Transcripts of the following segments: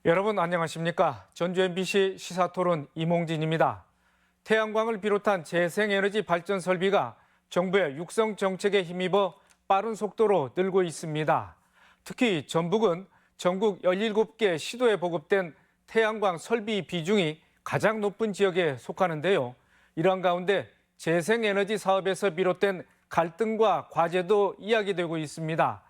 여러분 안녕하십니까? 전주 MBC 시사토론 이몽진입니다. 태양광을 비롯한 재생에너지 발전 설비가 정부의 육성 정책에 힘입어 빠른 속도로 늘고 있습니다. 특히 전북은 전국 17개 시도에 보급된 태양광 설비 비중이 가장 높은 지역에 속하는데요. 이러한 가운데 재생에너지 사업에서 비롯된 갈등과 과제도 이야기되고 있습니다.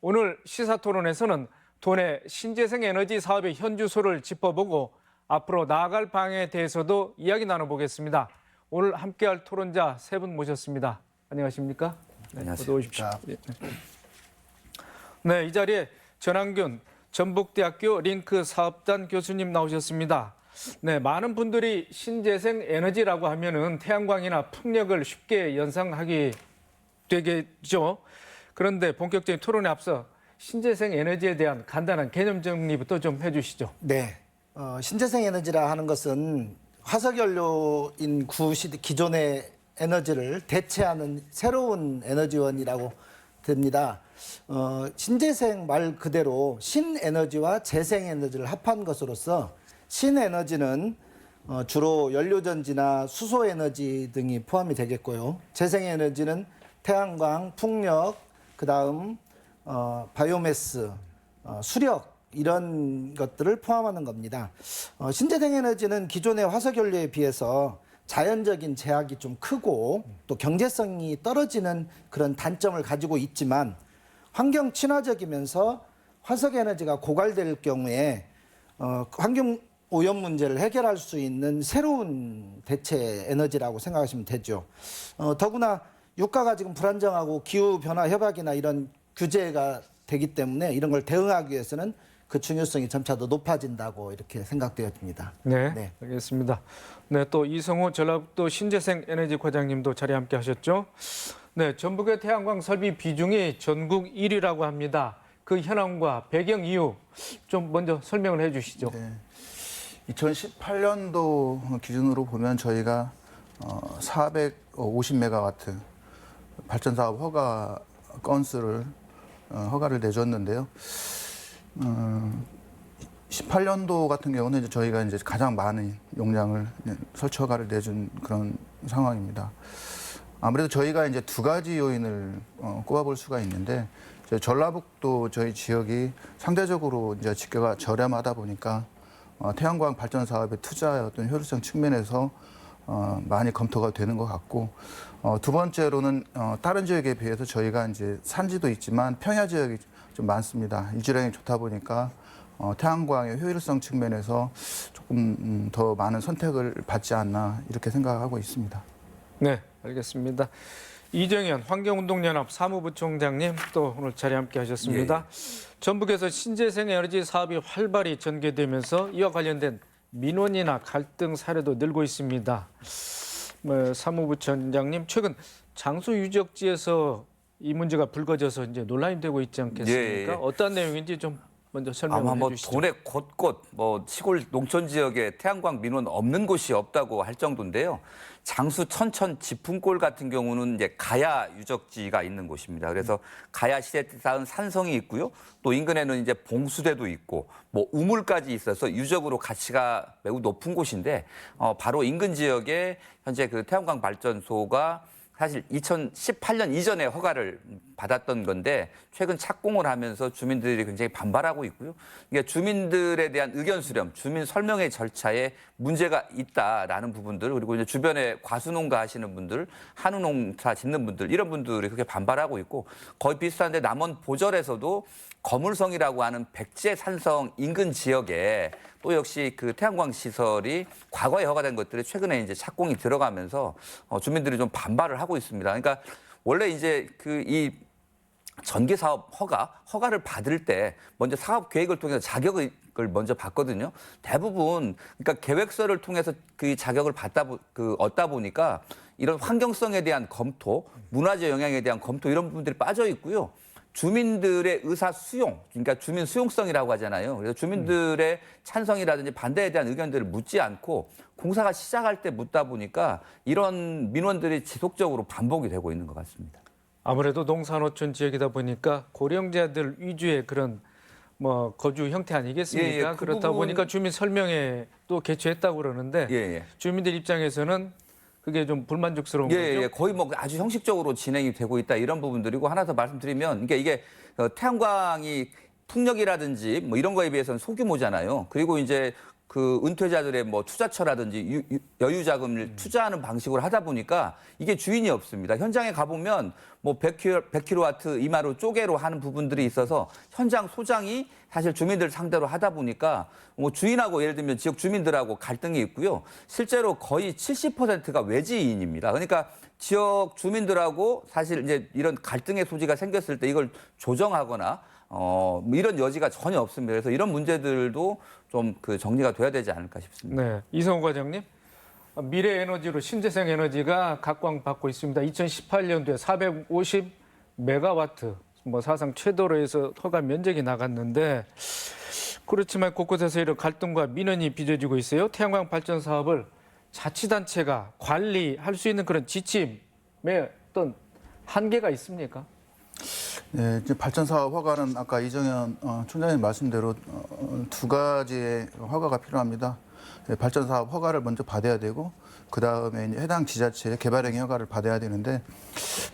오늘 시사토론에서는 도내 신재생 에너지 사업의 현주소를 짚어보고 앞으로 나아갈 방향에 대해서도 이야기 나눠보겠습니다. 오늘 함께할 토론자 세 분 모셨습니다. 안녕하십니까? 네, 안녕하세요. 오십시오. 네, 이 자리에 전한균 전북대학교 링크 사업단 교수님 나오셨습니다. 네, 많은 분들이 신재생 에너지라고 하면은 태양광이나 풍력을 쉽게 연상하게 되겠죠. 그런데 본격적인 토론에 앞서 신재생 에너지에 대한 간단한 개념 정리부터 좀 해주시죠. 네. 신재생 에너지라 하는 것은 화석연료인 기존의 에너지를 대체하는 새로운 에너지원이라고 됩니다. 신재생 말 그대로 신에너지와 재생에너지를 합한 것으로서 신에너지는 주로 연료전지나 수소에너지 등이 포함이 되겠고요. 재생에너지는 태양광, 풍력, 그다음 바이오매스, 수력 이런 것들을 포함하는 겁니다. 신재생 에너지는 기존의 화석연료에 비해서 자연적인 제약이 좀 크고 또 경제성이 떨어지는 그런 단점을 가지고 있지만 환경 친화적이면서 화석 에너지가 고갈될 경우에 환경 오염 문제를 해결할 수 있는 새로운 대체 에너지라고 생각하시면 되죠. 더구나 유가가 지금 불안정하고 기후 변화 협약이나 이런 규제가 되기 때문에 이런 걸 대응하기 위해서는 그 중요성이 점차 더 높아진다고 이렇게 생각되어집니다. 네, 알겠습니다. 네, 또 이성호 전라북도 신재생 에너지 과장님도 자리에 함께 하셨죠. 네, 전북의 태양광 설비 비중이 전국 1위라고 합니다. 그 현황과 배경 이유 좀 먼저 설명을 해 주시죠. 네. 2018년도 기준으로 보면 저희가 450메가와트 발전 사업 허가 건수를 허가를 내줬는데요. 18년도 같은 경우는 이제 저희가 이제 가장 많은 용량을 설치 허가를 내준 그런 상황입니다. 아무래도 저희가 이제 두 가지 요인을 꼽아볼 수가 있는데 전라북도 저희 지역이 상대적으로 이제 집계가 저렴하다 보니까 태양광 발전 사업의 투자의 어떤 효율성 측면에서 많이 검토가 되는 것 같고 두 번째로는 다른 지역에 비해서 저희가 이제 산지도 있지만 평야 지역이 좀 많습니다. 일조량이 좋다 보니까 태양광의 효율성 측면에서 조금 더 많은 선택을 받지 않나 이렇게 생각하고 있습니다. 네, 알겠습니다. 이정현 환경운동연합 사무부총장님 또 오늘 자리에 함께 하셨습니다. 전북에서 신재생 에너지 사업이 활발히 전개되면서 이와 관련된 민원이나 갈등 사례도 늘고 있습니다. 사무부총장님, 최근 장수 유적지에서 이 문제가 불거져서 이제 논란이 되고 있지 않겠습니까? 어떤 내용인지 좀 먼저 설명해 주시죠. 도내 곳곳 시골 농촌 지역에 태양광 민원 없는 곳이 없다고 할 정도인데요. 장수 천천 지풍골 같은 경우는 이제 가야 유적지가 있는 곳입니다. 그래서 가야 시대에 쌓은 산성이 있고요. 또 인근에는 이제 봉수대도 있고 우물까지 있어서 유적으로 가치가 매우 높은 곳인데 바로 인근 지역에 현재 그 태양광 발전소가 사실 2018년 이전에 허가를 받았던 건데 최근 착공을 하면서 주민들이 굉장히 반발하고 있고요. 그러니까 주민들에 대한 의견 수렴, 주민 설명회 절차에 문제가 있다라는 부분들 그리고 이제 주변에 과수농가 하시는 분들, 한우농사 짓는 분들 이런 분들이 그렇게 반발하고 있고 거의 비슷한데 남원 보절에서도 거물성이라고 하는 백제 산성 인근 지역에 또 역시 그 태양광 시설이 과거에 허가된 것들이 최근에 이제 착공이 들어가면서 주민들이 좀 반발을 하고 있습니다. 그러니까 원래 이제 이 전기 사업 허가를 받을 때 먼저 사업 계획을 통해서 자격을 먼저 받거든요. 대부분 그러니까 계획서를 통해서 그 자격을 얻다 보니까 이런 환경성에 대한 검토, 문화재 영향에 대한 검토 이런 부분들이 빠져 있고요. 주민들의 의사 수용, 그러니까 주민 수용성이라고 하잖아요. 그래서 주민들의 찬성이라든지 반대에 대한 의견들을 묻지 않고 공사가 시작할 때 묻다 보니까 이런 민원들이 지속적으로 반복이 되고 있는 것 같습니다. 아무래도 농산어촌 지역이다 보니까 고령자들 위주의 그런 뭐 거주 형태 아니겠습니까? 예, 예, 그 그렇다 부분- 보니까 주민 설명회 또 개최했다고 그러는데 예, 예. 주민들 입장에서는 그게 좀 불만족스러운 거죠. 예, 거의 뭐 아주 형식적으로 진행이 되고 있다 이런 부분들이고 하나 더 말씀드리면 이게 태양광이 풍력이라든지 뭐 이런 거에 비해서는 소규모잖아요. 그리고 이제 그 은퇴자들의 뭐 투자처라든지 여유 자금을 투자하는 방식으로 하다 보니까 이게 주인이 없습니다. 현장에 가보면 뭐 100kW 이마로 쪼개로 하는 부분들이 있어서 현장 소장이 사실 주민들 상대로 하다 보니까 뭐 주인하고 예를 들면 지역 주민들하고 갈등이 있고요. 실제로 거의 70%가 외지인입니다. 그러니까 지역 주민들하고 사실 이제 이런 갈등의 소지가 생겼을 때 이걸 조정하거나 뭐 이런 여지가 전혀 없습니다. 그래서 이런 문제들도 좀 그 정리가 돼야 되지 않을까 싶습니다. 네, 이성호 과장님. 미래 에너지로 신재생 에너지가 각광받고 있습니다. 2018년도에 450 메가와트, 뭐 사상 최대로 해서 허가 면적이 나갔는데 그렇지만 곳곳에서 이런 갈등과 민원이 빚어지고 있어요. 태양광 발전 사업을 자치단체가 관리할 수 있는 그런 지침에 어떤 한계가 있습니까? 네, 이제 발전 사업 허가는 아까 이정현 총장님 말씀대로 두 가지의 허가가 필요합니다. 네, 발전 사업 허가를 먼저 받아야 되고 그 다음에 이제 해당 지자체의 개발행위 허가를 받아야 되는데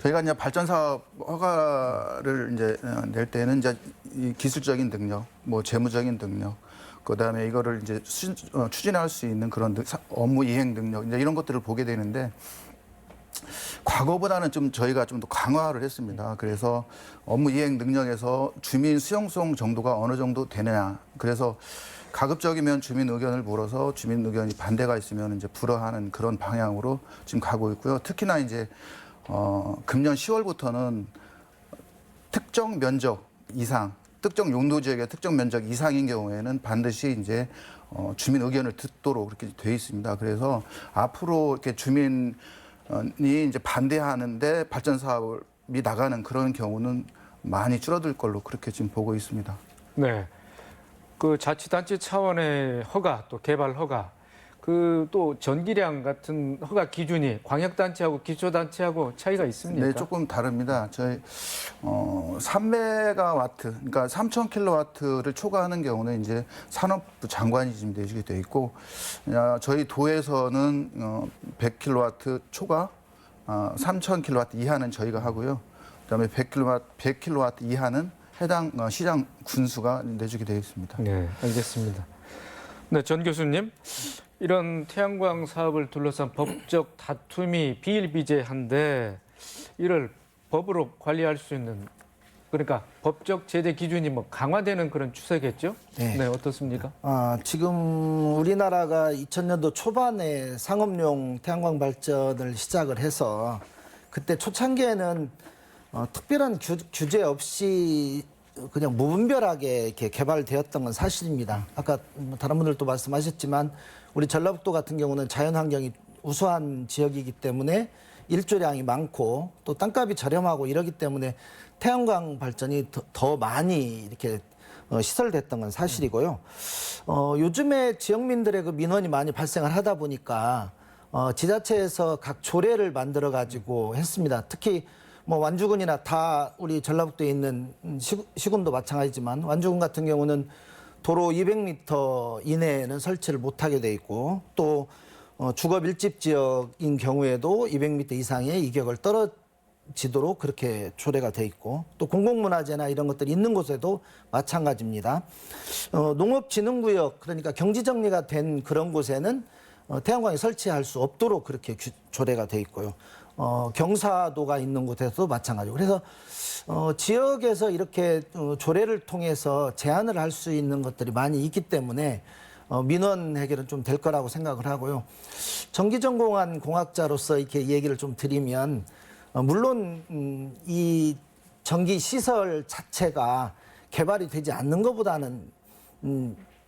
저희가 이제 발전 사업 허가를 이제 낼 때는 이제 이 기술적인 능력, 뭐 재무적인 능력, 그 다음에 이거를 이제 추진할 수 있는 그런 업무 이행 능력 이제 이런 것들을 보게 되는데. 과거보다는 좀 저희가 좀 더 강화를 했습니다. 그래서 업무 이행 능력에서 주민 수용성 정도가 어느 정도 되느냐. 그래서 가급적이면 주민 의견을 물어서 주민 의견이 반대가 있으면 이제 불허하는 그런 방향으로 지금 가고 있고요. 특히나 이제 금년 10월부터는 특정 면적 이상, 특정 용도 지역의 특정 면적 이상인 경우에는 반드시 이제 주민 의견을 듣도록 그렇게 돼 있습니다. 그래서 앞으로 이렇게 주민이 이제 반대하는데 발전 사업이 나가는 그런 경우는 많이 줄어들 걸로 그렇게 지금 보고 있습니다. 네. 그 자치단체 차원의 허가 또 개발 허가 그 또 전기량 같은 허가 기준이 광역단체하고 기초단체하고 차이가 있습니까? 네, 조금 다릅니다. 저희 3메가와트, 그러니까 3,000kW를 초과하는 경우는 이제 산업부 장관이 지금 내주게 돼 있고, 저희 도에서는 100kW 초과, 3,000kW 이하는 저희가 하고요. 그다음에 100kW 이하는 해당 시장 군수가 내주게 되어 있습니다. 네, 알겠습니다. 네, 전 교수님. 이런 태양광 사업을 둘러싼 법적 다툼이 비일비재한데 이를 법으로 관리할 수 있는 그러니까 법적 제재 기준이 뭐 강화되는 그런 추세겠죠? 네. 어떻습니까? 지금 우리나라가 2000년도 초반에 상업용 태양광 발전을 시작을 해서 그때 초창기에는 특별한 규제 없이 그냥 무분별하게 이렇게 개발되었던 건 사실입니다. 아까 다른 분들도 말씀하셨지만 우리 전라북도 같은 경우는 자연환경이 우수한 지역이기 때문에 일조량이 많고 또 땅값이 저렴하고 이러기 때문에 태양광 발전이 더 많이 이렇게 시설됐던 건 사실이고요. 요즘에 지역민들의 그 민원이 많이 발생을 하다 보니까 지자체에서 각 조례를 만들어 가지고 했습니다. 특히 뭐 완주군이나 다 우리 전라북도에 있는 시군도 마찬가지지만 완주군 같은 경우는 도로 200m 이내에는 설치를 못하게 돼 있고 또 주거 밀집 지역인 경우에도 200m 이상의 이격을 떨어지도록 그렇게 조례가 돼 있고 또 공공문화재나 이런 것들이 있는 곳에도 마찬가지입니다. 농업진흥구역 그러니까 경지정리가 된 그런 곳에는 태양광이 설치할 수 없도록 그렇게 조례가 돼 있고요. 경사도가 있는 곳에서도 마찬가지고 그래서 지역에서 이렇게 조례를 통해서 제한을 할 수 있는 것들이 많이 있기 때문에 민원 해결은 좀 될 거라고 생각을 하고요. 전기전공한 공학자로서 이렇게 얘기를 좀 드리면 물론 이 전기 시설 자체가 개발이 되지 않는 것보다는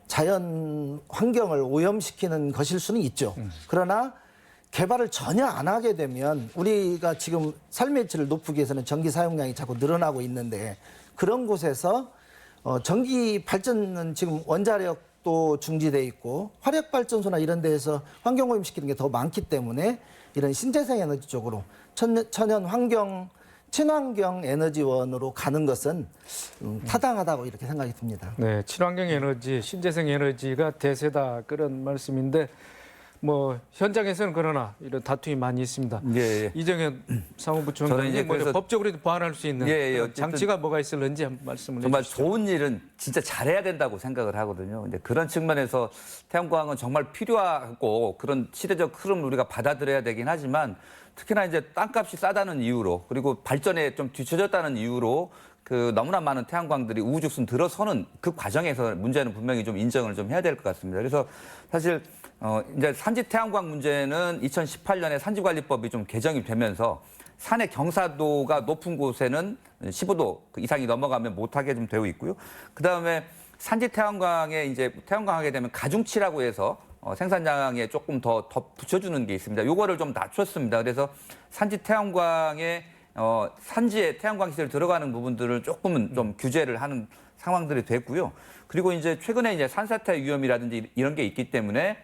자연 환경을 오염시키는 것일 수는 있죠. 그러나 개발을 전혀 안 하게 되면 우리가 지금 삶의 질을 높이기 위해서는 전기 사용량이 자꾸 늘어나고 있는데 그런 곳에서 전기 발전은 지금 원자력도 중지돼 있고 화력 발전소나 이런 데에서 환경 오염시키는 게 더 많기 때문에 이런 신재생 에너지 쪽으로 천연 환경 친환경 에너지원으로 가는 것은 타당하다고 이렇게 생각이 듭니다. 네, 친환경 에너지, 신재생 에너지가 대세다 그런 말씀인데 뭐 현장에서는 그러나 이런 다툼이 많이 있습니다. 예. 이정현 사무부 저는 장관님 이제 뭐 그래서- 보완할 보완할 수 있는 예, 그런 어쨌든 장치가 뭐가 있을는지 한번 말씀을 정말 해주시죠. 좋은 일은 진짜 잘해야 된다고 생각을 하거든요. 근데 그런 측면에서 태양광은 정말 필요하고 그런 시대적 흐름을 우리가 받아들여야 되긴 하지만 특히나 이제 땅값이 싸다는 이유로 그리고 발전에 좀 뒤처졌다는 이유로 그 너무나 많은 태양광들이 우후죽순 들어서는 그 과정에서 문제는 분명히 좀 인정을 좀 해야 될 것 같습니다. 그래서 사실 이제 산지 태양광 문제는 2018년에 산지관리법이 좀 개정이 되면서 산의 경사도가 높은 곳에는 15도 이상이 넘어가면 못하게 좀 되어 있고요. 그 다음에 산지 태양광에 이제 태양광하게 되면 가중치라고 해서 생산량에 조금 더 붙여주는 게 있습니다. 요거를 좀 낮췄습니다. 그래서 산지 태양광에 산지에 태양광 시설 들어가는 부분들을 조금은 좀 규제를 하는 상황들이 됐고요. 그리고 이제 최근에 이제 산사태 위험이라든지 이런 게 있기 때문에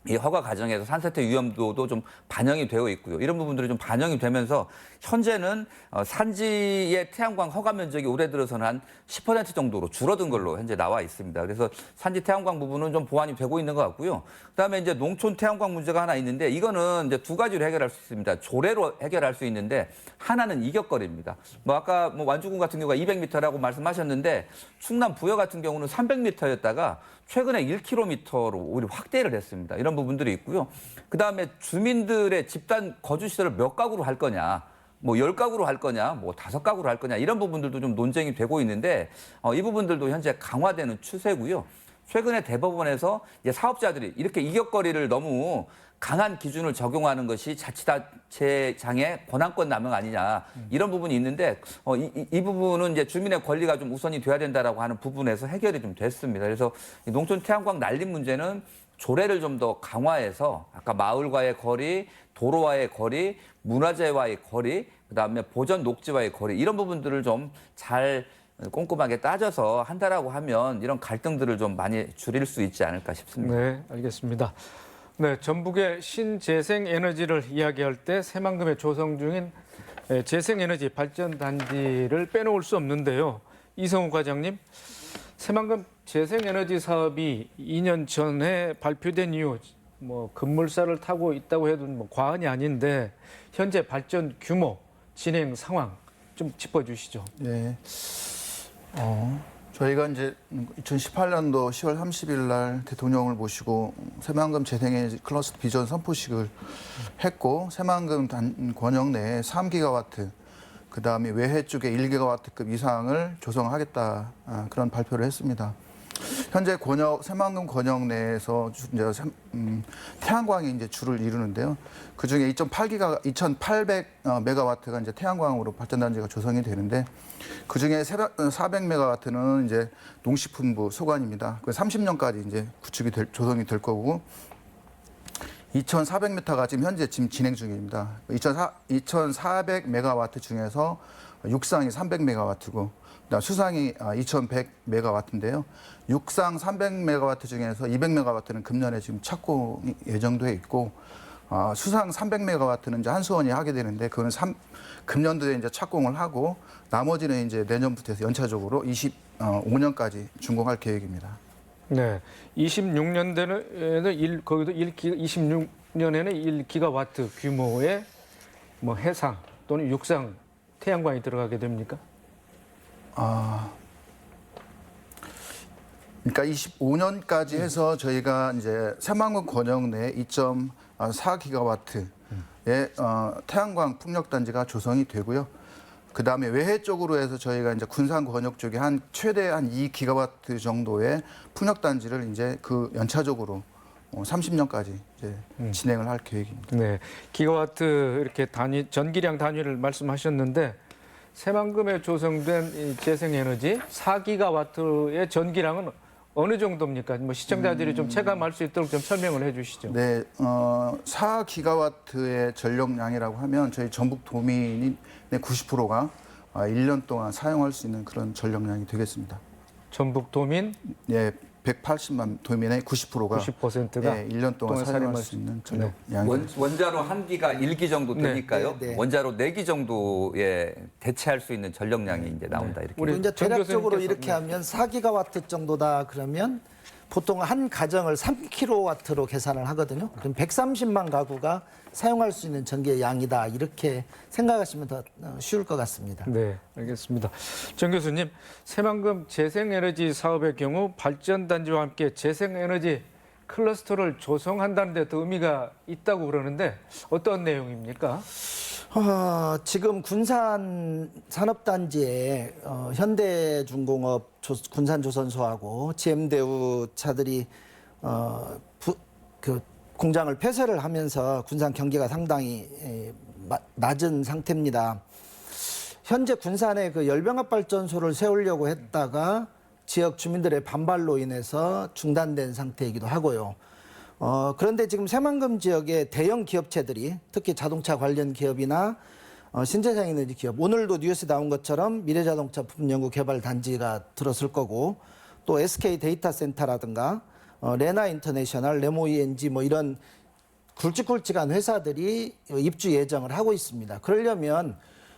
이 허가 과정에서 산사태 위험도도 좀 반영이 되어 있고요. 이런 부분들이 좀 반영이 되면서 현재는 산지의 태양광 허가 면적이 올해 들어서는 한 10% 정도로 줄어든 걸로 현재 나와 있습니다. 그래서 산지 태양광 부분은 좀 보완이 되고 있는 것 같고요. 그다음에 이제 농촌 태양광 문제가 하나 있는데 이거는 이제 두 가지로 해결할 수 있습니다. 조례로 해결할 수 있는데 하나는 이격거리입니다. 뭐 아까 뭐 완주군 같은 경우가 200m라고 말씀하셨는데 충남 부여 같은 경우는 300m였다가 최근에 1km로 오히려 확대를 했습니다. 이런 부분들이 있고요. 그다음에 주민들의 집단 거주 시설을 몇 가구로 할 거냐, 뭐 10가구로 할 거냐, 뭐 5가구로 할 거냐 이런 부분들도 좀 논쟁이 되고 있는데 이 부분들도 현재 강화되는 추세고요. 최근에 대법원에서 이제 사업자들이 이렇게 이격거리를 너무 강한 기준을 적용하는 것이 자치단체장의 권한권 남용 아니냐 이런 부분이 있는데 이 부분은 이제 주민의 권리가 좀 우선이 돼야 된다라고 하는 부분에서 해결이 좀 됐습니다. 그래서 이 농촌 태양광 난림 문제는 조례를 좀 더 강화해서 아까 마을과의 거리, 도로와의 거리, 문화재와의 거리, 그다음에 보전 녹지와의 거리 이런 부분들을 좀 잘 꼼꼼하게 따져서 한다라고 하면 이런 갈등들을 좀 많이 줄일 수 있지 않을까 싶습니다. 네, 알겠습니다. 네, 전북의 신재생 에너지를 이야기할 때 새만금에 조성 중인 재생에너지 발전단지를 빼놓을 수 없는데요. 이성우 과장님, 새만금 재생에너지 사업이 2년 전에 발표된 이후 뭐 급물살을 타고 있다고 해도 뭐 과언이 아닌데 현재 발전 규모, 진행 상황 좀 짚어주시죠. 네. 저희가 이제 2018년도 10월 30일 날 대통령을 모시고 새만금 재생에너지 클러스터 비전 선포식을 했고 새만금 권역 내에 3기가와트 그다음에 외해 쪽에 1기가와트급 이상을 조성하겠다 그런 발표를 했습니다. 현재 새만금 권역 내에서 이제 태양광이 이제 주를 이루는데요. 그 중에 2,800 메가와트가 이제 태양광으로 발전단지가 조성이 되는데 그 중에 400 메가와트는 이제 농식품부 소관입니다. 그 30년까지 이제 조성이 될 거고 2,400m가 지금 진행 중입니다. 2,400 메가와트 중에서 육상이 300 메가와트고 수상이 2,100 메가와트인데요. 육상 300 메가와트 중에서 200 메가와트는 금년에 지금 착공이 예정돼 있고 수상 300 메가와트는 이제 한수원이 하게 되는데 그거는 금년도에 이제 착공을 하고 나머지는 이제 내년부터 해서 연차적으로 25년까지 준공할 계획입니다. 네, 26년도에는 거기도 26년에는 1기가와트 규모의 뭐 해상 또는 육상 태양광이 들어가게 됩니까? 그러니까 25년까지 해서 저희가 이제 새만금 권역 내 2.4기가와트의 태양광 풍력단지가 조성이 되고요. 그 다음에 외해 쪽으로 해서 저희가 이제 군산 권역 쪽에 최대 한 2기가와트 정도의 풍력단지를 이제 그 연차적으로 30년까지 이제 진행을 할 계획입니다. 네, 기가와트 이렇게 전기량 단위를 말씀하셨는데 새만금에 조성된 이 재생에너지 4기가와트의 전기량은 어느 정도입니까? 뭐 시청자들이 좀 체감할 수 있도록 좀 설명을 해주시죠. 네, 4기가와트의 전력량이라고 하면 저희 전북 도민의 90%가 1년 동안 사용할 수 있는 그런 전력량이 되겠습니다. 전북 도민 예, 180만 도면의 90%가 90%가 1년 동안 사용할 수 있는 전력 양이 원자로 한 기가 1기 정도 네. 되니까요. 네, 네. 원자로 4기 정도에 대체할 수 있는 전력량이 이제 나온다 이렇게. 우리 이제 정 대략적으로 교수님께서- 이렇게 네. 하면 4기가와트 정도다 그러면 보통 한 가정을 3kW로 계산을 하거든요. 그럼 130만 가구가 사용할 수 있는 전기의 양이다 이렇게 생각하시면 더 쉬울 것 같습니다. 네, 알겠습니다. 정 교수님, 새만금 재생에너지 사업의 경우 발전단지와 함께 재생에너지 클러스터를 조성한다는 데 더 의미가 있다고 그러는데 어떤 내용입니까? 지금 군산 산업단지에 현대중공업 군산조선소하고 GM대우 차들이 그 공장을 폐쇄를 하면서 군산 경기가 상당히 낮은 상태입니다. 현재 군산에 그 열병합 발전소를 세우려고 했다가 지역 주민들의 반발로 인해서 중단된 상태이기도 하고요. 그런데 지금 새만금 지역의 대형 기업체들이 특히 자동차 관련 기업이나 신재생에너지 기업, 오늘도 뉴스에 나온 것처럼 미래자동차 부품연구개발단지가 들었을 거고 또 SK 데이터센터라든가 레나 인터내셔널, 레모이엔지 뭐 이런 굵직굵직한 회사들이 입주 예정을 하고 있습니다. 그러려면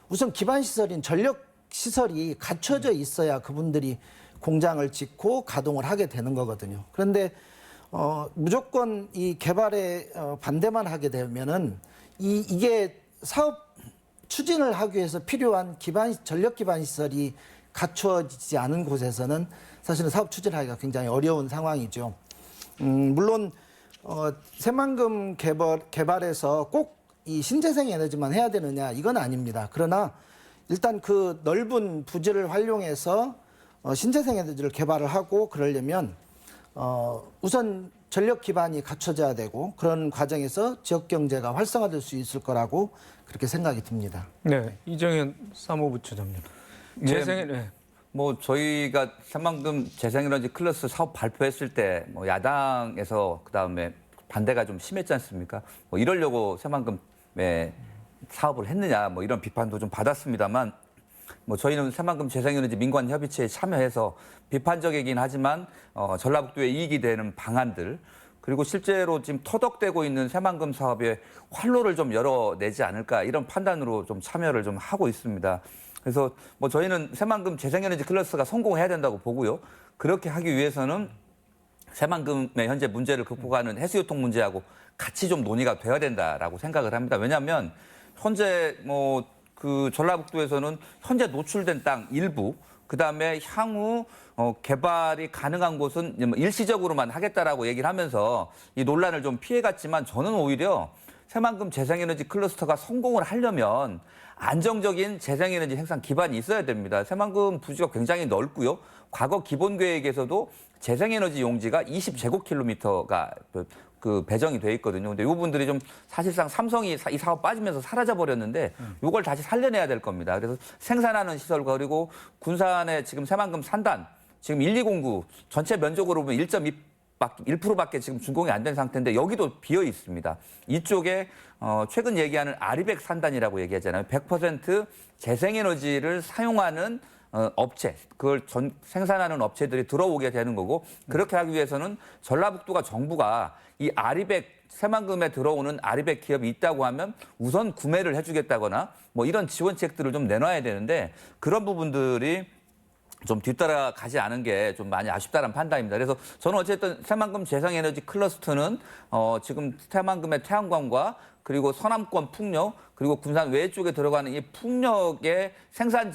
우선 기반 시설인 전력 시설이 갖춰져 있어야 그분들이 공장을 짓고 가동을 하게 되는 거거든요. 그런데 무조건 이 개발에 반대만 하게 되면은 이게 사업 추진을 하기 위해서 필요한 전력 기반 시설이 갖추어지지 않은 곳에서는 사실은 사업 추진하기가 굉장히 어려운 상황이죠. 물론 새만금 개발에서 꼭 이 신재생 에너지만 해야 되느냐 이건 아닙니다. 그러나 일단 그 넓은 부지를 활용해서 신재생 에너지를 개발을 하고 그러려면 우선 전력 기반이 갖춰져야 되고 그런 과정에서 지역 경제가 활성화될 수 있을 거라고 그렇게 생각이 듭니다. 네, 이정현 사무부처장님. 재생에 뭐 저희가 새만금 재생에너지 클러스 사업 발표했을 때 뭐 야당에서 그다음에 반대가 좀 심했지 않습니까? 뭐 이러려고 새만금에 사업을 했느냐 뭐 이런 비판도 좀 받았습니다만 뭐 저희는 새만금 재생에너지 민관협의체에 참여해서 비판적이긴 하지만 전라북도에 이익이 되는 방안들 그리고 실제로 지금 터덕대고 있는 새만금 사업에 활로를 좀 열어내지 않을까 이런 판단으로 좀 참여를 좀 하고 있습니다. 그래서 뭐 저희는 새만금 재생에너지 클러스가 성공해야 된다고 보고요. 그렇게 하기 위해서는 새만금의 현재 문제를 극복하는 해수유통 문제하고 같이 좀 논의가 돼야 된다라고 생각을 합니다. 왜냐하면 현재 뭐 그 전라북도에서는 현재 노출된 땅 일부, 그다음에 향후 개발이 가능한 곳은 일시적으로만 하겠다라고 얘기를 하면서 이 논란을 좀 피해갔지만 저는 오히려 새만금 재생에너지 클러스터가 성공을 하려면 안정적인 재생에너지 생산 기반이 있어야 됩니다. 새만금 부지가 굉장히 넓고요. 과거 기본계획에서도 재생에너지 용지가 20제곱킬로미터가 그 배정이 돼 있거든요. 근데 이 부분들이 좀 사실상 삼성이 이 사업 빠지면서 사라져 버렸는데 이걸 다시 살려내야 될 겁니다. 그래서 생산하는 시설 그리고 군산의 지금 새만금 산단 지금 1209 전체 면적으로 보면 1.1%밖에 지금 준공이 안 된 상태인데 여기도 비어 있습니다. 이쪽에 최근 얘기하는 아리백 산단이라고 얘기하잖아요. 100% 재생에너지를 사용하는 업체, 그걸 생산하는 업체들이 들어오게 되는 거고 그렇게 하기 위해서는 전라북도가 정부가 이 아리백 새만금에 들어오는 아리백 기업이 있다고 하면 우선 구매를 해주겠다거나 뭐 이런 지원책들을 좀 내놔야 되는데 그런 부분들이 좀 뒤따라가지 않은 게 좀 많이 아쉽다는 판단입니다. 그래서 저는 어쨌든 새만금 재생에너지 클러스터는 지금 새만금의 태양광과 그리고 서남권 풍력 그리고 군산 외 쪽에 들어가는 이 풍력의 생산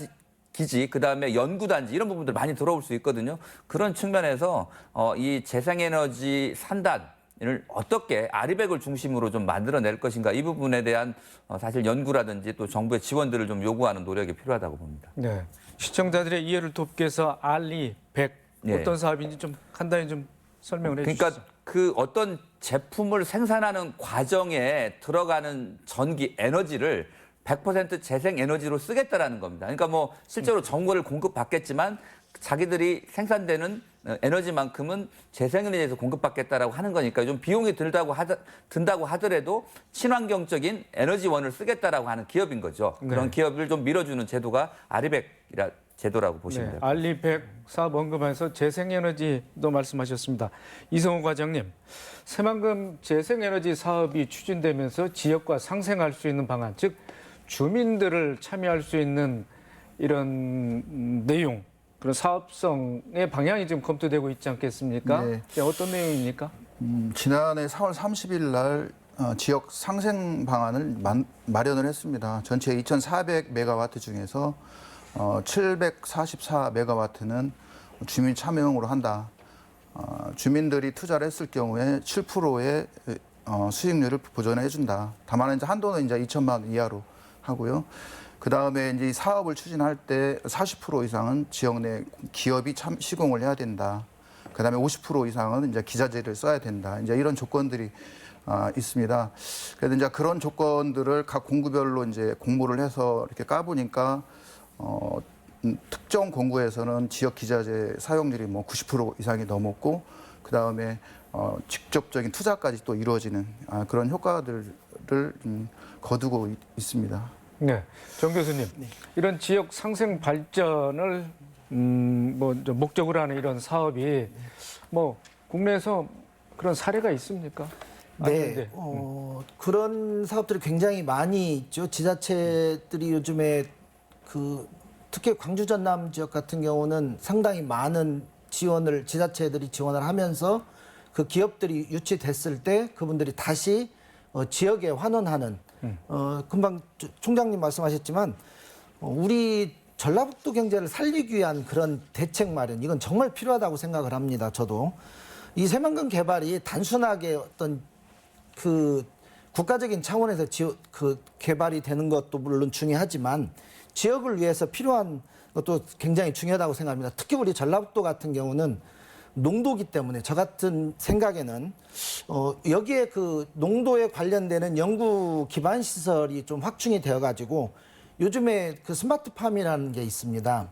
기지, 그다음에 연구단지 이런 부분들 많이 들어올 수 있거든요. 그런 측면에서 이 재생에너지 산단을 어떻게 아리백을 중심으로 좀 만들어낼 것인가 이 부분에 대한 사실 연구라든지 또 정부의 지원들을 좀 요구하는 노력이 필요하다고 봅니다. 네. 시청자들의 이해를 돕기 위해서 알리 100 예. 어떤 사업인지 좀 간단히 좀 설명을 해주시죠. 그러니까 그 어떤 제품을 생산하는 과정에 들어가는 전기 에너지를 100% 재생에너지로 쓰겠다라는 겁니다. 그러니까 뭐 실제로 정보를 공급받겠지만 자기들이 생산되는 에너지만큼은 재생에너지에서 공급받겠다라고 하는 거니까 좀 비용이 든다고 하더라도 친환경적인 에너지원을 쓰겠다라고 하는 기업인 거죠. 그런 네. 기업을 좀 밀어주는 제도가 아리백이라 제도라고 보시면 네, 됩니다. 알리100 사업 언급하면서 재생에너지도 말씀하셨습니다. 이성호 과장님, 새만금 재생에너지 사업이 추진되면서 지역과 상생할 수 있는 방안, 즉 주민들을 참여할 수 있는 이런 내용, 그런 사업성의 방향이 지금 검토되고 있지 않겠습니까? 네. 어떤 내용입니까? 지난해 4월 30일 날 지역 상생 방안을 마련을 했습니다. 전체 2,400메가와트 중에서 744메가와트는 주민 참여용으로 한다. 주민들이 투자를 했을 경우에 7%의 수익률을 보전해 준다. 다만 이제 한도는 이제 2천만 원 이하로 하고요. 그 다음에 이제 이 사업을 추진할 때 40% 이상은 지역 내 기업이 시공을 해야 된다. 그 다음에 50% 이상은 이제 기자재를 써야 된다. 이제 이런 조건들이 있습니다. 그래서 이제 그런 조건들을 각 공구별로 이제 공모를 해서 이렇게 까보니까 특정 공구에서는 지역 기자재 사용률이 뭐 90% 이상이 넘었고, 그 다음에 직접적인 투자까지 또 이루어지는 그런 효과들을 거두고 있습니다. 네, 정 교수님, 이런 지역 상생 발전을 목적으로 하는 이런 사업이 뭐 국내에서 그런 사례가 있습니까? 네, 그런 사업들이 굉장히 많이 있죠. 지자체들이 요즘에 특히 광주 전남 지역 같은 경우는 상당히 많은 지원을 지자체들이 지원을 하면서 그 기업들이 유치됐을 때 그분들이 다시 지역에 환원하는 금방 총장님 말씀하셨지만 우리 전라북도 경제를 살리기 위한 그런 대책 마련, 이건 정말 필요하다고 생각을 합니다. 저도 이 새만금 개발이 단순하게 어떤 국가적인 차원에서 개발이 되는 것도 물론 중요하지만 지역을 위해서 필요한 것도 굉장히 중요하다고 생각합니다. 특히 우리 전라북도 같은 경우는 농도기 때문에 저 같은 생각에는 여기에 그 농도에 관련되는 연구 기반 시설이 좀 확충이 되어 가지고 요즘에 그 스마트팜이라는 게 있습니다.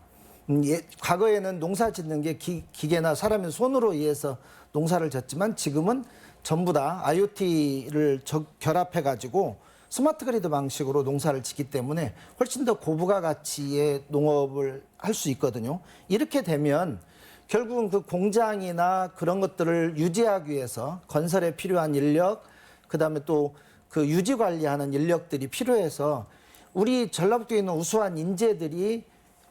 과거에는 농사 짓는 게 기계나 사람의 손으로 의해서 농사를 졌지만 지금은 전부 다 IoT를 결합해 가지고 스마트 그리드 방식으로 농사를 짓기 때문에 훨씬 더 고부가 가치의 농업을 할 수 있거든요. 이렇게 되면 결국은 그 공장이나 그런 것들을 유지하기 위해서 건설에 필요한 인력, 그다음에 또 그 유지 관리하는 인력들이 필요해서 우리 전라북도에 있는 우수한 인재들이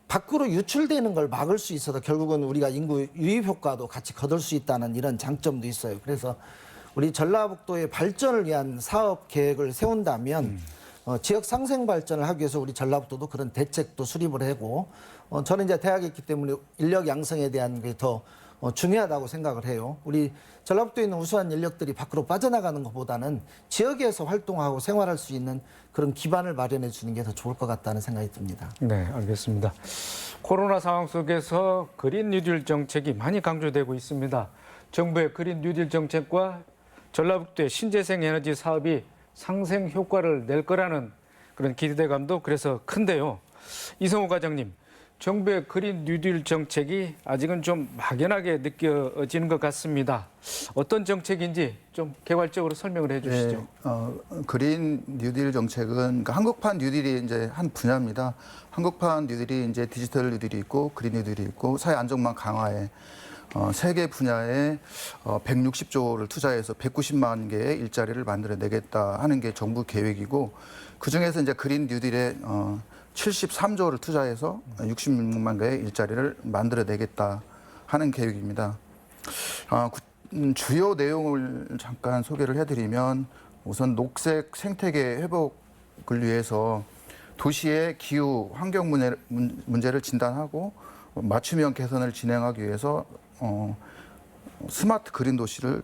밖으로 유출되는 걸 막을 수 있어서 결국은 우리가 인구 유입 효과도 같이 거둘 수 있다는 이런 장점도 있어요. 그래서 우리 전라북도의 발전을 위한 사업 계획을 세운다면 지역 상생 발전을 하기 위해서 우리 전라북도도 그런 대책도 수립을 하고 저는 이제 대학에 있기 때문에 인력 양성에 대한 게 더 중요하다고 생각을 해요. 우리 전라북도에 있는 우수한 인력들이 밖으로 빠져나가는 것보다는 지역에서 활동하고 생활할 수 있는 그런 기반을 마련해 주는 게 더 좋을 것 같다는 생각이 듭니다. 네, 알겠습니다. 코로나 상황 속에서 그린 뉴딜 정책이 많이 강조되고 있습니다. 정부의 그린 뉴딜 정책과 전라북도의 신재생 에너지 사업이 상생 효과를 낼 거라는 그런 기대감도 그래서 큰데요. 이성호 과장님, 정부의 그린 뉴딜 정책이 아직은 좀 막연하게 느껴지는 것 같습니다. 어떤 정책인지 좀 개괄적으로 설명을 해주시죠. 네, 그린 뉴딜 정책은 그러니까 한국판 뉴딜이 이제 한 분야입니다. 한국판 뉴딜이 이제 디지털 뉴딜이 있고 그린 뉴딜이 있고 사회 안정망 강화에 세 개 분야에 160조를 투자해서 190만 개의 일자리를 만들어내겠다 하는 게 정부 계획이고, 그 중에서 이제 그린 뉴딜에 73조를 투자해서 66만 개의 일자리를 만들어내겠다 하는 계획입니다. 주요 내용을 잠깐 소개를 해드리면, 우선 녹색 생태계 회복을 위해서 도시의 기후 환경 문제를 진단하고 맞춤형 개선을 진행하기 위해서 스마트 그린 도시를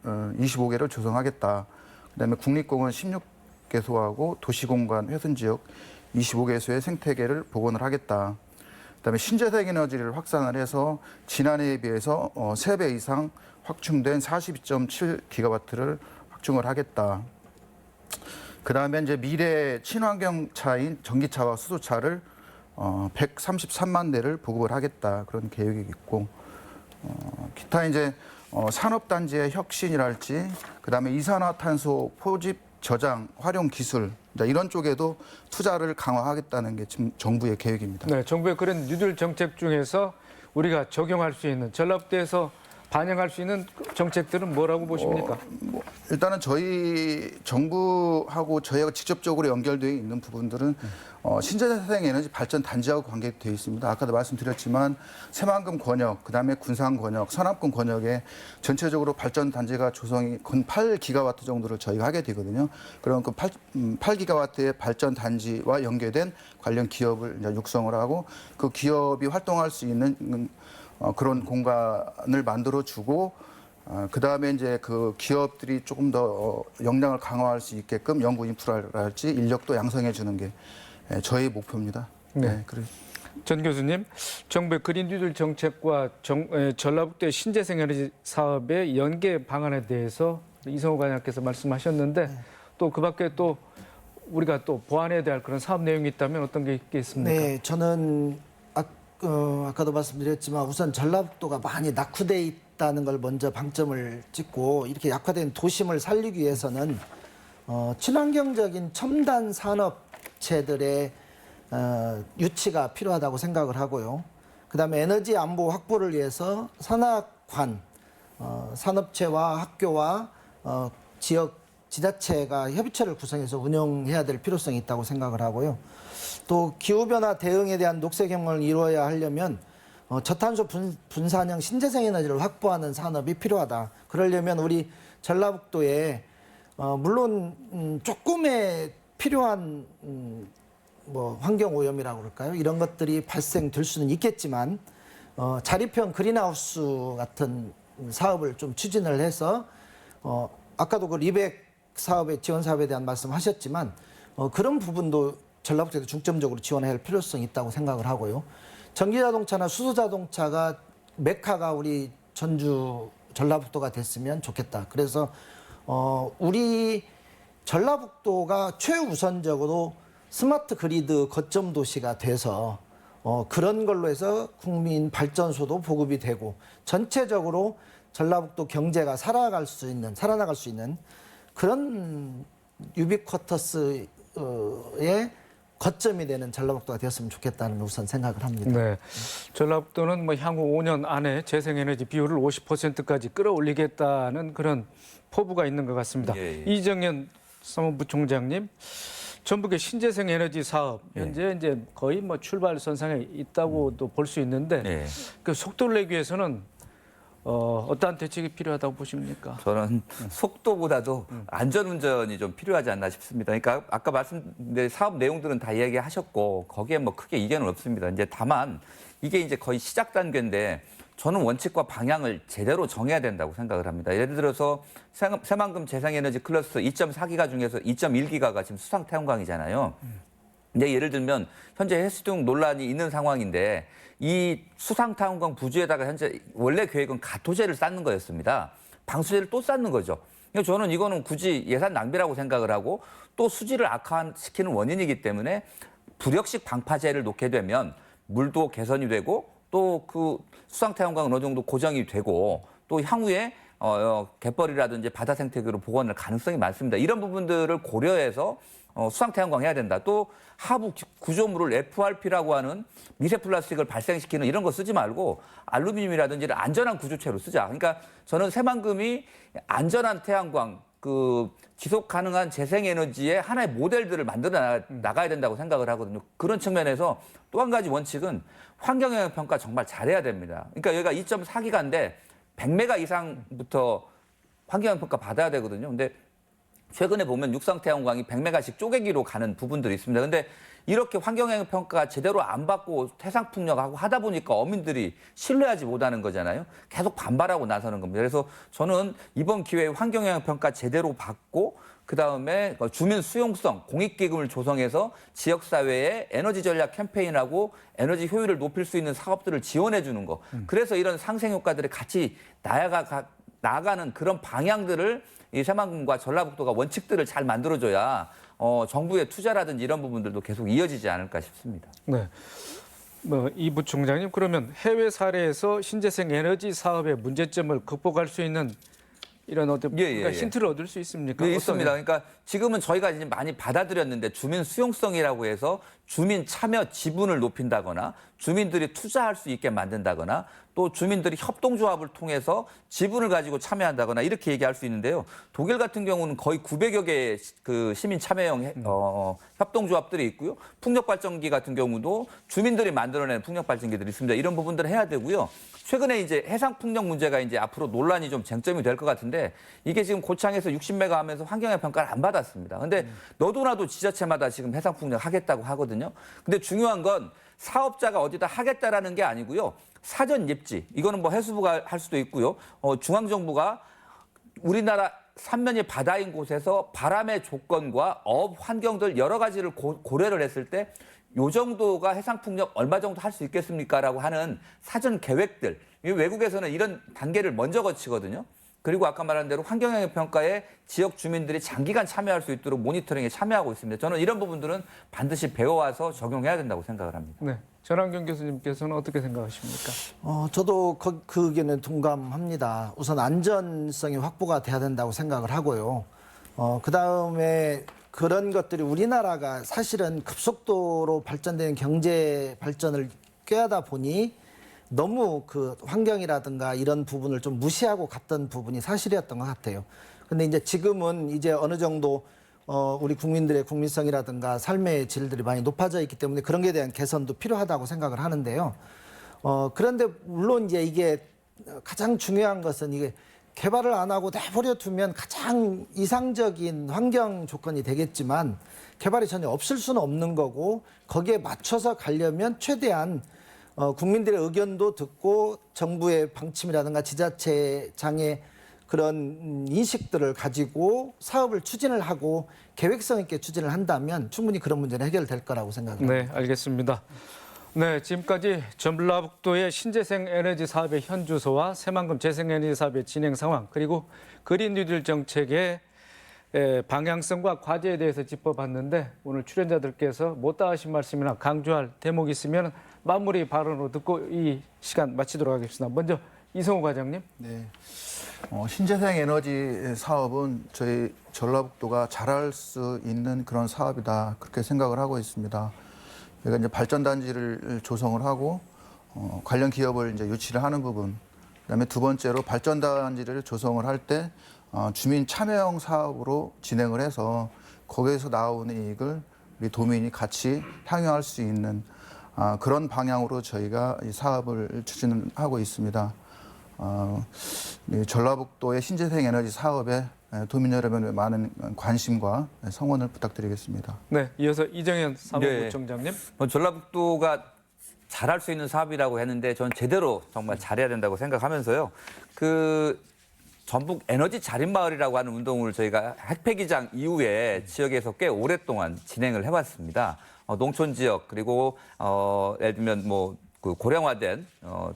25개를 조성하겠다. 그다음에 국립공원 16개소하고 도시공간 훼손지역 25개소의 생태계를 복원을 하겠다. 그다음에 신재생 에너지를 확산을 해서 지난해에 비해서 3배 이상 확충된 42.7기가와트를 확충을 하겠다. 그다음에 이제 미래 친환경차인 전기차와 수소차를 133만 대를 보급을 하겠다, 그런 계획이 있고, 기타 이제 산업단지의 혁신이랄지, 그다음에 이산화탄소 포집 저장, 활용 기술 이런 쪽에도 투자를 강화하겠다는 게 지금 정부의 계획입니다. 네, 정부의 그런 뉴딜 정책 중에서 우리가 적용할 수 있는 전라북도에서 반영할 수 있는 정책들은 뭐라고 보십니까? 일단은 저희 정부하고 저희가 직접적으로 연결되어 있는 부분들은 신재생 에너지 발전 단지하고 관계되어 있습니다. 아까도 말씀드렸지만 새만금 권역, 그다음에 군산 권역, 서남권 권역에 전체적으로 발전 단지가 조성이 건 8기가와트 정도를 저희가 하게 되거든요. 그럼 그 8기가와트의 발전 단지와 연계된 관련 기업을 이제 육성을 하고 그 기업이 활동할 수 있는 그런 공간을 만들어주고 그다음에 이제 그 기업들이 조금 더 역량을 강화할 수 있게끔 연구 인프라랄지 인력도 양성해 주는 게 저희 목표입니다. 네. 그래. 전 교수님, 정부의 그린 뉴딜 정책과 전라북도의 신재생 에너지 사업의 연계 방안에 대해서 이성호 관장께서 말씀하셨는데 또 그밖에 또 우리가 또 보완해야 될 그런 사업 내용이 있다면 어떤 게 있겠습니까? 네, 저는 아까도 말씀드렸지만 우선 전라북도가 많이 낙후돼 있다는 걸 먼저 방점을 찍고 이렇게 약화된 도심을 살리기 위해서는 친환경적인 첨단 산업체들의 유치가 필요하다고 생각을 하고요. 그다음에 에너지 안보 확보를 위해서 산학관, 산업체와 학교와 지역 지자체가 협의체를 구성해서 운영해야 될 필요성이 있다고 생각을 하고요. 또 기후변화 대응에 대한 녹색혁명을 이루어야 하려면 저탄소 분산형 신재생 에너지를 확보하는 산업이 필요하다. 그러려면 우리 전라북도에 물론 조금의 필요한 뭐 환경 오염이라고 그럴까요? 이런 것들이 발생될 수는 있겠지만 자립형 그린하우스 같은 사업을 좀 추진을 해서 아까도 그 리백 사업의 지원 사업에 대한 말씀하셨지만 그런 부분도 전라북도에서 중점적으로 지원해야 할 필요성이 있다고 생각을 하고요. 전기자동차나 수소자동차가 메카가 우리 전주 전라북도가 됐으면 좋겠다. 그래서 우리 전라북도가 최우선적으로 스마트 그리드 거점 도시가 돼서 그런 걸로 해서 국민 발전소도 보급이 되고 전체적으로 전라북도 경제가 살아나갈 수 있는 그런 유비쿼터스의 거점이 되는 전라북도가 되었으면 좋겠다는 우선 생각을 합니다. 네, 전라북도는 뭐 향후 5년 안에 재생에너지 비율을 50%까지 끌어올리겠다는 그런 포부가 있는 것 같습니다. 예, 예. 이정현 사무부총장님, 전북의 신재생 에너지 사업 현재 이제 거의 뭐 출발선상에 있다고도 볼 수 있는데 예. 그 속도를 내기 위해서는 어떠한 대책이 필요하다고 보십니까? 저는 속도보다도 안전운전이 좀 필요하지 않나 싶습니다. 그러니까 아까 사업 내용들은 다 이야기하셨고 거기에 뭐 크게 이견은 없습니다. 이제 다만 이게 이제 거의 시작 단계인데 저는 원칙과 방향을 제대로 정해야 된다고 생각을 합니다. 예를 들어서 새만금 재생에너지 클러스터 2.4기가 중에서 2.1기가가 지금 수상 태양광이잖아요. 근데 예를 들면 현재 해수등 논란이 있는 상황인데 이 수상 태양광 부지에다가 현재 원래 계획은 가토제를 쌓는 거였습니다. 방수제를 또 쌓는 거죠. 그러니까 저는 이거는 굳이 예산 낭비라고 생각을 하고 또 수질을 악화시키는 원인이기 때문에 불역식 방파제를 놓게 되면 물도 개선이 되고 또 그 수상 태양광은 어느 정도 고정이 되고 또 향후에 갯벌이라든지 바다 생태계로 복원할 가능성이 많습니다. 이런 부분들을 고려해서 수상 태양광 해야 된다. 또 하부 구조물을 FRP라고 하는 미세 플라스틱을 발생시키는 이런 거 쓰지 말고 알루미늄이라든지 안전한 구조체로 쓰자. 그러니까 저는 새만금이 안전한 태양광, 그 지속 가능한 재생에너지의 하나의 모델들을 만들어 나가야 된다고 생각을 하거든요. 그런 측면에서 또 한 가지 원칙은 환경영향 평가 정말 잘해야 됩니다. 그러니까 여기가 2.4기가인데 100메가 이상부터 환경영향 평가 받아야 되거든요. 근데 최근에 보면 육상 태양광이 100메가씩 쪼개기로 가는 부분들이 있습니다. 근데 이렇게 환경영향 평가 제대로 안 받고 태상풍력하고 하다 보니까 어민들이 신뢰하지 못하는 거잖아요. 계속 반발하고 나서는 겁니다. 그래서 저는 이번 기회에 환경영향 평가 제대로 받고 그다음에 주민 수용성 공익기금을 조성해서 지역사회에 에너지 전략 캠페인하고 에너지 효율을 높일 수 있는 사업들을 지원해 주는 거. 그래서 이런 상생 효과들이 같이 나아가는 그런 방향들을 이 새만금과 전라북도가 원칙들을 잘 만들어줘야 정부의 투자라든지 이런 부분들도 계속 이어지지 않을까 싶습니다. 네. 이 부총장님, 그러면 해외 사례에서 신재생 에너지 사업의 문제점을 극복할 수 있는 이런 어떤 예, 그러니까 예. 힌트를 얻을 수 있습니까? 네, 어떤- 있습니다. 그러니까 지금은 저희가 이제 많이 받아들였는데 주민 수용성이라고 해서 주민 참여 지분을 높인다거나 주민들이 투자할 수 있게 만든다거나 또 주민들이 협동조합을 통해서 지분을 가지고 참여한다거나 이렇게 얘기할 수 있는데요. 독일 같은 경우는 거의 900여 개의 그 시민 참여형 협동조합들이 있고요. 풍력발전기 같은 경우도 주민들이 만들어낸 풍력발전기들이 있습니다. 이런 부분들을 해야 되고요. 최근에 이제 해상풍력 문제가 이제 앞으로 논란이 좀 쟁점이 될 것 같은데 이게 지금 고창에서 60메가 하면서 환경의 평가를 안 받았습니다. 근데 너도나도 지자체마다 지금 해상풍력 하겠다고 하거든요. 근데 중요한 건 사업자가 어디다 하겠다라는 게 아니고요. 사전 입지. 이거는 뭐 해수부가 할 수도 있고요. 중앙정부가 우리나라 삼면이 바다인 곳에서 바람의 조건과 어업 환경들 여러 가지를 고려를 했을 때 요 정도가 해상풍력 얼마 정도 할 수 있겠습니까라고 하는 사전 계획들. 외국에서는 이런 단계를 먼저 거치거든요. 그리고 아까 말한 대로 환경영향 평가에 지역 주민들이 장기간 참여할 수 있도록 모니터링에 참여하고 있습니다. 저는 이런 부분들은 반드시 배워와서 적용해야 된다고 생각을 합니다. 네. 전한경 교수님께서는 어떻게 생각하십니까? 저도 그 의견에 동감합니다. 우선 안전성이 확보가 돼야 된다고 생각을 하고요. 그다음에 그런 것들이 우리나라가 사실은 급속도로 발전되는 경제 발전을 꾀하다 보니 너무 그 환경이라든가 이런 부분을 좀 무시하고 갔던 부분이 사실이었던 것 같아요. 근데 이제 지금은 이제 어느 정도 우리 국민들의 국민성이라든가 삶의 질들이 많이 높아져 있기 때문에 그런 게 대한 개선도 필요하다고 생각을 하는데요. 그런데 물론 이제 이게 가장 중요한 것은 이게 개발을 안 하고 내버려 두면 가장 이상적인 환경 조건이 되겠지만 개발이 전혀 없을 수는 없는 거고 거기에 맞춰서 가려면 최대한 국민들의 의견도 듣고 정부의 방침이라든가 지자체장의 그런 인식들을 가지고 사업을 추진을 하고 계획성 있게 추진을 한다면 충분히 그런 문제는 해결될 거라고 생각합니다. 네, 알겠습니다. 네, 지금까지 전라북도의 신재생 에너지 사업의 현주소와 새만금 재생에너지 사업의 진행 상황 그리고 그린 뉴딜 정책의 방향성과 과제에 대해서 짚어봤는데 오늘 출연자들께서 못다 하신 말씀이나 강조할 대목이 있으면 마무리 발언으로 듣고 이 시간 마치도록 하겠습니다. 먼저 이성우 과장님. 네. 신재생 에너지 사업은 저희 전라북도가 잘할 수 있는 그런 사업이다. 그렇게 생각을 하고 있습니다. 저희가 이제 발전단지를 조성을 하고 관련 기업을 이제 유치를 하는 부분. 그다음에 두 번째로 발전단지를 조성을 할 때 주민 참여형 사업으로 진행을 해서 거기에서 나오는 이익을 우리 도민이 같이 향유할 수 있는 그런 방향으로 저희가 이 사업을 추진하고 있습니다. 전라북도의 신재생 에너지 사업에 도민 여러분의 많은 관심과 성원을 부탁드리겠습니다. 네, 이어서 이정현 사무국장님. 전라북도가 잘할 수 있는 사업이라고 했는데 저는 제대로 정말 잘해야 된다고 생각하면서요. 그 전북 에너지 자립마을이라고 하는 운동을 저희가 핵폐기장 이후에 지역에서 꽤 오랫동안 진행을 해왔습니다. 농촌 지역 그리고 예를 들면 뭐 그 고령화된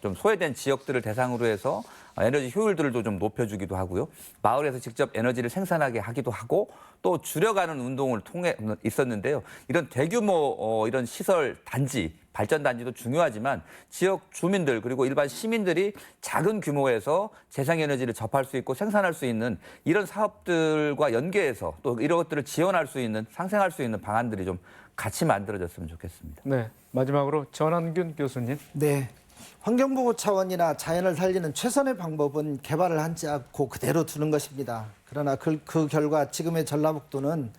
좀 소외된 지역들을 대상으로 해서 에너지 효율들도 좀 높여주기도 하고요. 마을에서 직접 에너지를 생산하게 하기도 하고 또 줄여가는 운동을 통해 있었는데요. 이런 대규모 이런 시설 단지, 발전 단지도 중요하지만 지역 주민들 그리고 일반 시민들이 작은 규모에서 재생에너지를 접할 수 있고 생산할 수 있는 이런 사업들과 연계해서 또 이런 것들을 지원할 수 있는 상생할 수 있는 방안들이 좀 같이 만들어졌으면 좋겠습니다. 네, 마지막으로 전한균 교수님. 네. 환경보호 차원이나 자연을 살리는 최선의 방법은 개발을 하지 않고 그대로 두는 것입니다. 그러나 그 결과 지금의 전라북도는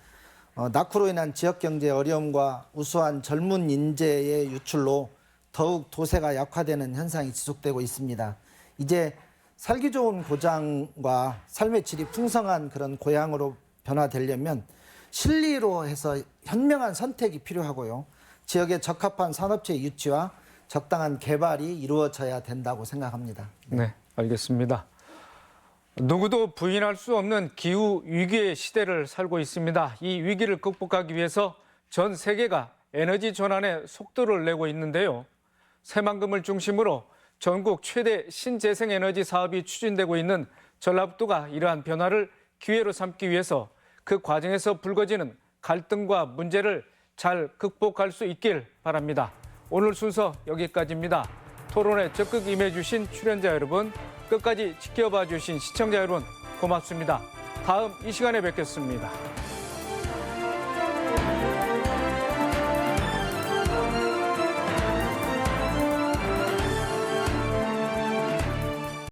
낙후로 인한 지역경제 어려움과 우수한 젊은 인재의 유출로 더욱 도세가 약화되는 현상이 지속되고 있습니다. 이제 살기 좋은 고장과 삶의 질이 풍성한 그런 고향으로 변화되려면 실리로 해서 현명한 선택이 필요하고요. 지역에 적합한 산업체 유치와 적당한 개발이 이루어져야 된다고 생각합니다. 네, 알겠습니다. 누구도 부인할 수 없는 기후 위기의 시대를 살고 있습니다. 이 위기를 극복하기 위해서 전 세계가 에너지 전환에 속도를 내고 있는데요. 새만금을 중심으로 전국 최대 신재생 에너지 사업이 추진되고 있는 전라북도가 이러한 변화를 기회로 삼기 위해서 그 과정에서 불거지는 갈등과 문제를 잘 극복할 수 있길 바랍니다. 오늘 순서 여기까지입니다. 토론에 적극 임해주신 출연자 여러분, 끝까지 지켜봐 주신 시청자 여러분, 고맙습니다. 다음 이 시간에 뵙겠습니다.